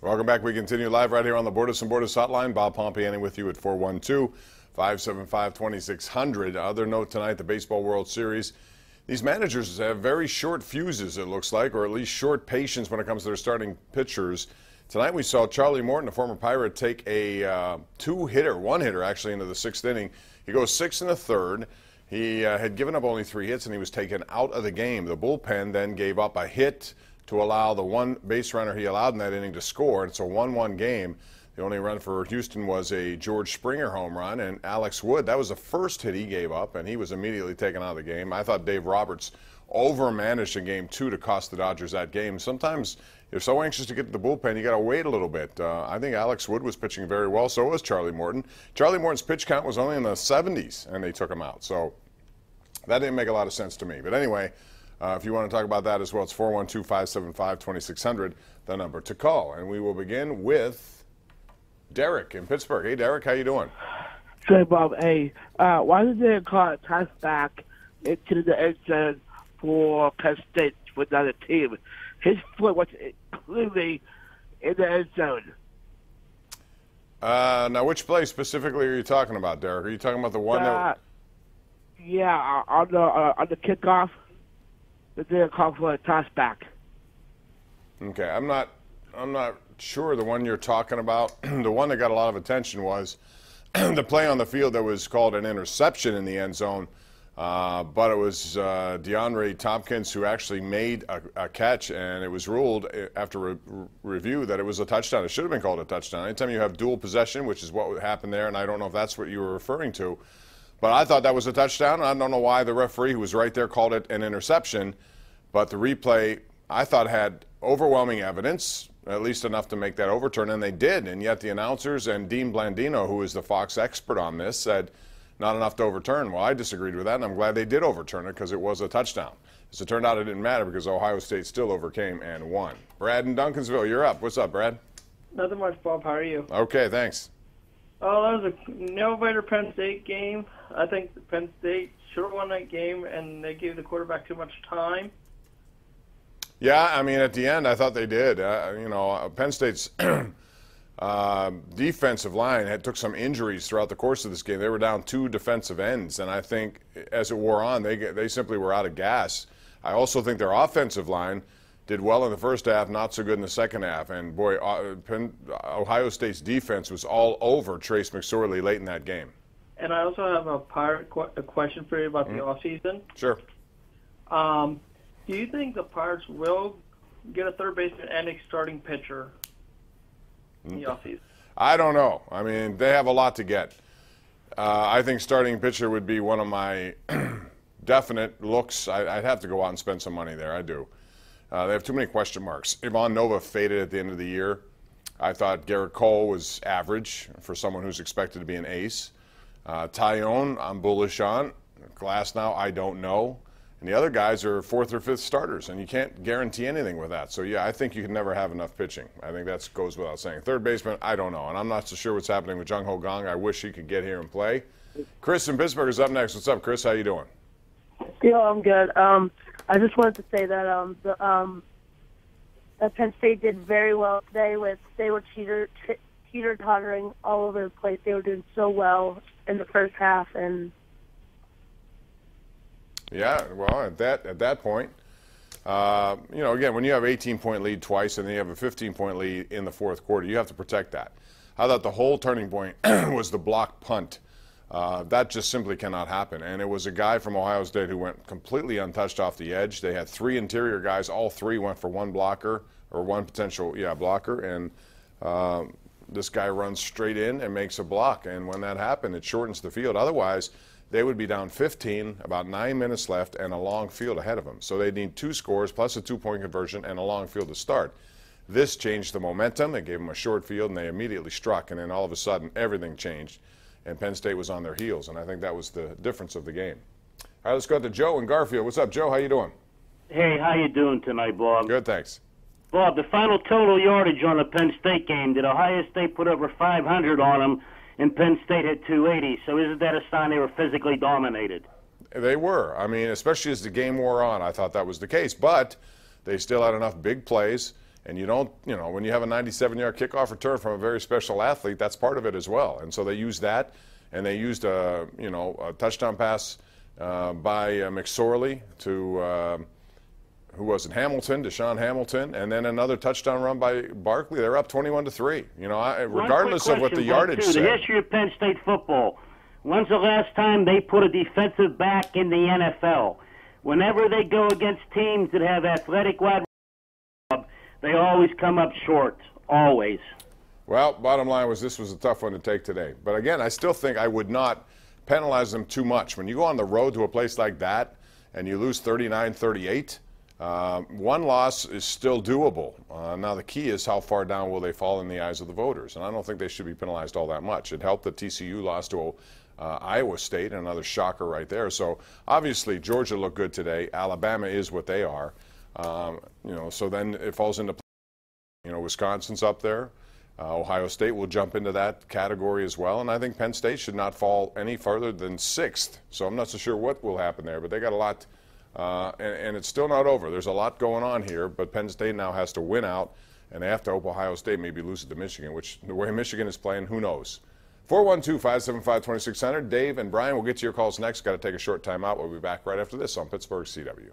Welcome back. We continue live right here on the Borders and Borders hotline. Bob Pompeani with you at 412-575-2600. Other note tonight, the Baseball World Series. These managers have very short fuses, it looks like, or at least short patience when it comes to their starting pitchers. Tonight we saw Charlie Morton, a former Pirate, take a one-hitter actually, into the sixth inning. He goes 6 1/3. He had given up only 3 hits, and he was taken out of the game. The bullpen then gave up a hit to allow the one base runner he allowed in that inning to score. It's a 1-1 game. The only run for Houston was a George Springer home run, and Alex Wood, that was the first hit he gave up, and he was immediately taken out of the game. I thought Dave Roberts overmanaged in Game 2 to cost the Dodgers that game. Sometimes you're so anxious to get to the bullpen, you got to wait a little bit. I think Alex Wood was pitching very well, so was Charlie Morton. Charlie Morton's pitch count was only in the 70s, and they took him out. So that didn't make a lot of sense to me. But anyway, if you want to talk about that as well, it's 412-575-2600, the number to call. And we will begin with Derek in Pittsburgh. Hey, Derek, how you doing? Say, Bob, hey, why did they call it touchback into the end zone for Penn State with another team? His foot was clearly in the end zone. Now, which play specifically are you talking about, Derek? Are you talking about the one that... Yeah, on the kickoff, they didn't call for a touchback. Okay, I'm not sure the one you're talking about. The one that got a lot of attention was the play on the field that was called an interception in the end zone, but it was DeAndre Tompkins who actually made a catch, and it was ruled after review that it was a touchdown. It should have been called a touchdown. Anytime you have dual possession, which is what happened there, and I don't know if that's what you were referring to, but I thought that was a touchdown. I don't know why the referee who was right there called it an interception, but the replay I thought had overwhelming evidence, at least enough to make that overturn, and they did. And yet the announcers and Dean Blandino, who is the Fox expert on this, said not enough to overturn. Well, I disagreed with that, and I'm glad they did overturn it because it was a touchdown. As it turned out, it didn't matter because Ohio State still overcame and won. Brad in Duncansville, you're up. What's up, Brad? Nothing much, Bob. How are you? Okay, thanks. Oh, that was a nail-biter Penn State game. I think Penn State should have won that game, and they gave the quarterback too much time. Yeah, I mean, at the end, I thought they did. Penn State's defensive line took some injuries throughout the course of this game. They were down 2 defensive ends, and I think as it wore on, they simply were out of gas. I also think their offensive line did well in the first half, not so good in the second half. And, boy, Ohio State's defense was all over Trace McSorley late in that game. And I also have a question for you about the offseason. Sure. Do you think the Pirates will get a third baseman and a starting pitcher in the offseason? I don't know. I mean, they have a lot to get. I think starting pitcher would be one of my definite looks. I'd have to go out and spend some money there. I do. They have too many question marks. Ivan Nova faded at the end of the year. I thought Garrett Cole was average for someone who's expected to be an ace. Tyone, I'm bullish on. Glasnow, I don't know. And the other guys are 4th or 5th starters, and you can't guarantee anything with that. So, yeah, I think you can never have enough pitching. I think that goes without saying. Third baseman, I don't know. And I'm not so sure what's happening with Jung Ho Gong. I wish he could get here and play. Chris in Pittsburgh is up next. What's up, Chris? How you doing? Yeah, I'm good. I just wanted to say that that Penn State did very well today. They were teeter-tottering all over the place. They were doing so well in the first half, and yeah, well, at that point, again, when you have 18-point lead twice and then you have a 15-point lead in the fourth quarter, you have to protect that. I thought the whole turning point was the blocked punt. That just simply cannot happen. And it was a guy from Ohio State who went completely untouched off the edge. They had 3 interior guys. All 3 went for one blocker or one potential, blocker. And this guy runs straight in and makes a block. And when that happened, it shortens the field. Otherwise, they would be down 15, about 9 minutes left, and a long field ahead of them. So they need 2 scores plus a 2-point conversion and a long field to start. This changed the momentum. It gave them a short field, and they immediately struck. And then all of a sudden, everything changed. And Penn State was on their heels, and I think that was the difference of the game. All right, let's go to Joe in Garfield. What's up, Joe? How you doing? Hey, how you doing tonight, Bob? Good, thanks. Bob, the final total yardage on the Penn State game, did Ohio State put over 500 on them, and Penn State hit 280? So isn't that a sign they were physically dominated? They were. I mean, especially as the game wore on, I thought that was the case. But they still had enough big plays And you don't, you know, when you have a 97-yard kickoff return from a very special athlete, that's part of it as well. And so they used that, and they used a touchdown pass by McSorley to who was it? Hamilton, Deshaun Hamilton, and then another touchdown run by Barkley. They're up 21-3. You know, regardless of what the yardage said. The history of Penn State football. When's the last time they put a defensive back in the NFL? Whenever they go against teams that have athletic wide receivers, they always come up short. Always. Well, bottom line was this was a tough one to take today. But again, I still think I would not penalize them too much. When you go on the road to a place like that and you lose 39-38, one loss is still doable. Now the key is how far down will they fall in the eyes of the voters, and I don't think they should be penalized all that much. It helped that TCU lost to Iowa State, another shocker right there. So obviously Georgia looked good today. Alabama is what they are. So then it falls into, Wisconsin's up there. Ohio State will jump into that category as well, and I think Penn State should not fall any further than 6th. So I'm not so sure what will happen there, but they got a lot. And it's still not over. There's a lot going on here, but Penn State now has to win out, and they have to hope Ohio State maybe lose it to Michigan, which the way Michigan is playing, who knows. 412-575-2600. Dave and Brian will get to your calls next. Got to take a short time out. We'll be back right after this on Pittsburgh CW.